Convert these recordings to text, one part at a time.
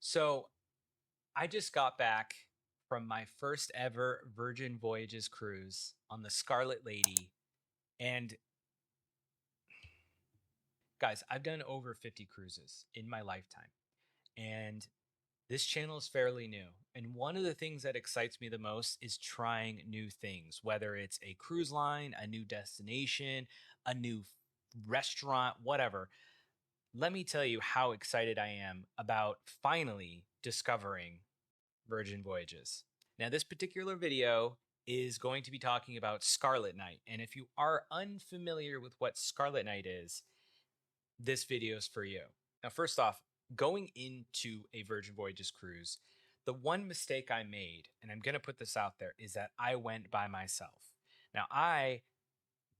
So I just got back from my first ever Virgin Voyages cruise on the Scarlet Lady. And guys, I've done over 50 cruises in my lifetime. And this channel is fairly new. And one of the things that excites me the most is trying new things, whether it's a cruise line, a new destination, a new restaurant, whatever. Let me tell you how excited I am about finally discovering Virgin Voyages. Now, this particular video is going to be talking about Scarlet Night. And if you are unfamiliar with what Scarlet Night is, this video is for you. Now, first off, going into a Virgin Voyages cruise, the one mistake I made, and I'm going to put this out there, is that I went by myself. Now, I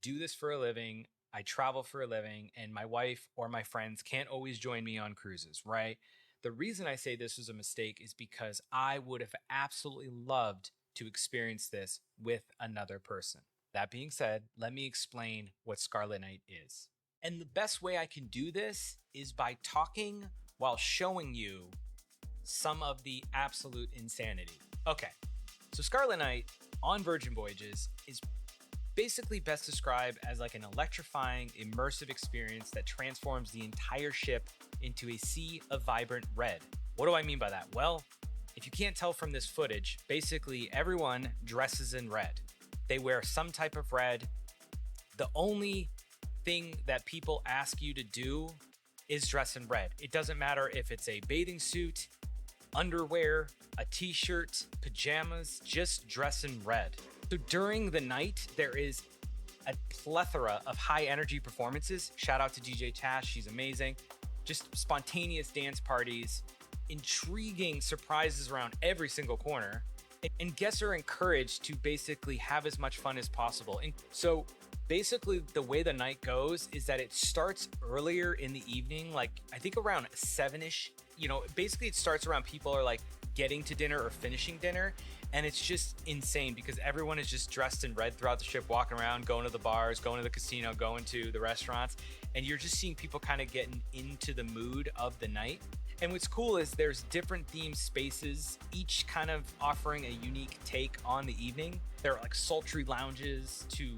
do this for a living. I travel for a living, and my wife or my friends can't always join me on cruises, right? The reason I say this was a mistake is because I would have absolutely loved to experience this with another person. That being said, let me explain what Scarlet Night is. And the best way I can do this is by talking while showing you some of the absolute insanity. Okay, so Scarlet Night on Virgin Voyages is basically best described as like an electrifying, immersive experience that transforms the entire ship into a sea of vibrant red. What do I mean by that? Well, if you can't tell from this footage, basically everyone dresses in red. They wear some type of red. The only thing that people ask you to do is dress in red. It doesn't matter if it's a bathing suit, underwear, a t-shirt, pajamas, just dress in red. So during the night, there is a plethora of high energy performances. Shout out to DJ Tash, she's amazing. Just spontaneous dance parties, intriguing surprises around every single corner. And guests are encouraged to basically have as much fun as possible. And so basically the way the night goes is that it starts earlier in the evening, like I think around 7ish. Basically it starts around people are like getting to dinner or finishing dinner. And it's just insane because everyone is just dressed in red throughout the ship, walking around, going to the bars, going to the casino, going to the restaurants. And you're just seeing people kind of getting into the mood of the night. And what's cool is there's different themed spaces, each kind of offering a unique take on the evening. There are like sultry lounges to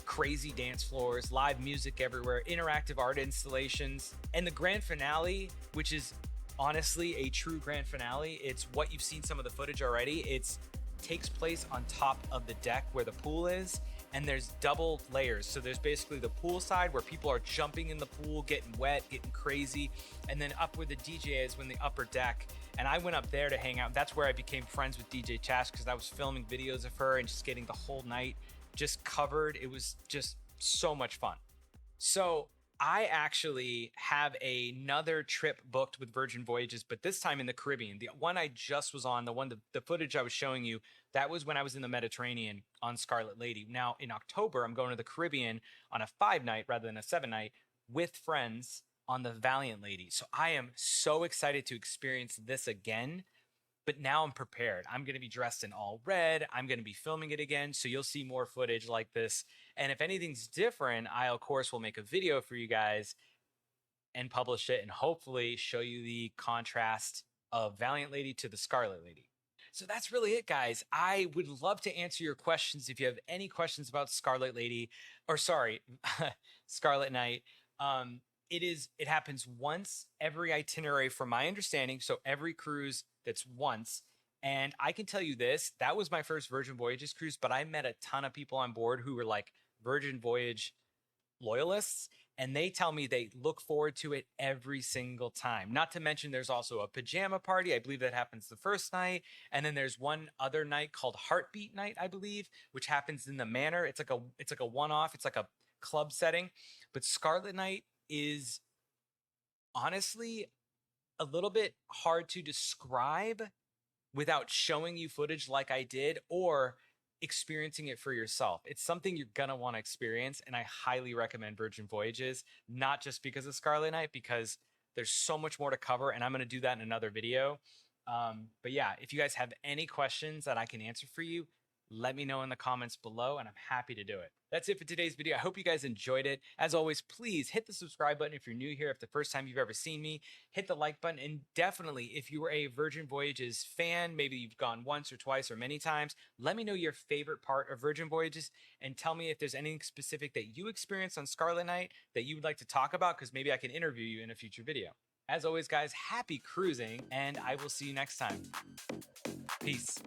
crazy dance floors, live music everywhere, interactive art installations. And the grand finale, which is honestly a true grand finale, it's what you've seen some of the footage already. It takes place on top of the deck where the pool is, and there's double layers. So there's basically the pool side where people are jumping in the pool, getting wet, getting crazy, and then up where the DJ is when the upper deck. And I went up there to hang out. That's where I became friends with DJ Chash because I was filming videos of her and just getting the whole night just covered. It was just so much fun. So I actually have another trip booked with Virgin Voyages, but this time in the Caribbean. The one I just was on, the footage I was showing you, that was when I was in the Mediterranean on Scarlet Lady. Now in October, I'm going to the Caribbean on a 5-night rather than a 7-night with friends on the Valiant Lady. So I am so excited to experience this again. But now I'm prepared. I'm going to be dressed in all red. I'm going to be filming it again. So you'll see more footage like this. And if anything's different, I, of course, will make a video for you guys and publish it and hopefully show you the contrast of Valiant Lady to the Scarlet Lady. So that's really it, guys. I would love to answer your questions if you have any questions about Scarlet Lady, or sorry, Scarlet Night. It happens once every itinerary from my understanding. So every cruise that's once. And I can tell you this, that was my first Virgin Voyages cruise, but I met a ton of people on board who were like Virgin Voyage loyalists. And they tell me they look forward to it every single time. Not to mention there's also a pajama party. I believe that happens the first night. And then there's one other night called Heartbeat Night, I believe, which happens in the Manor. It's like a one-off. It's like a club setting. But Scarlet Night is honestly a little bit hard to describe without showing you footage like I did or experiencing it for yourself. It's something you're gonna want to experience, and I highly recommend Virgin Voyages, not just because of Scarlet Night, because there's so much more to cover, and I'm gonna do that in another video. But yeah, if you guys have any questions that I can answer for you, let me know in the comments below and I'm happy to do it. That's it for today's video. I hope you guys enjoyed it. As always, please hit the subscribe button if you're new here, if the first time you've ever seen me, hit the like button, and definitely if you were a Virgin Voyages fan, maybe you've gone once or twice or many times, let me know your favorite part of Virgin Voyages and tell me if there's anything specific that you experienced on Scarlet Night that you would like to talk about, because maybe I can interview you in a future video. As always, guys, happy cruising, and I will see you next time. Peace.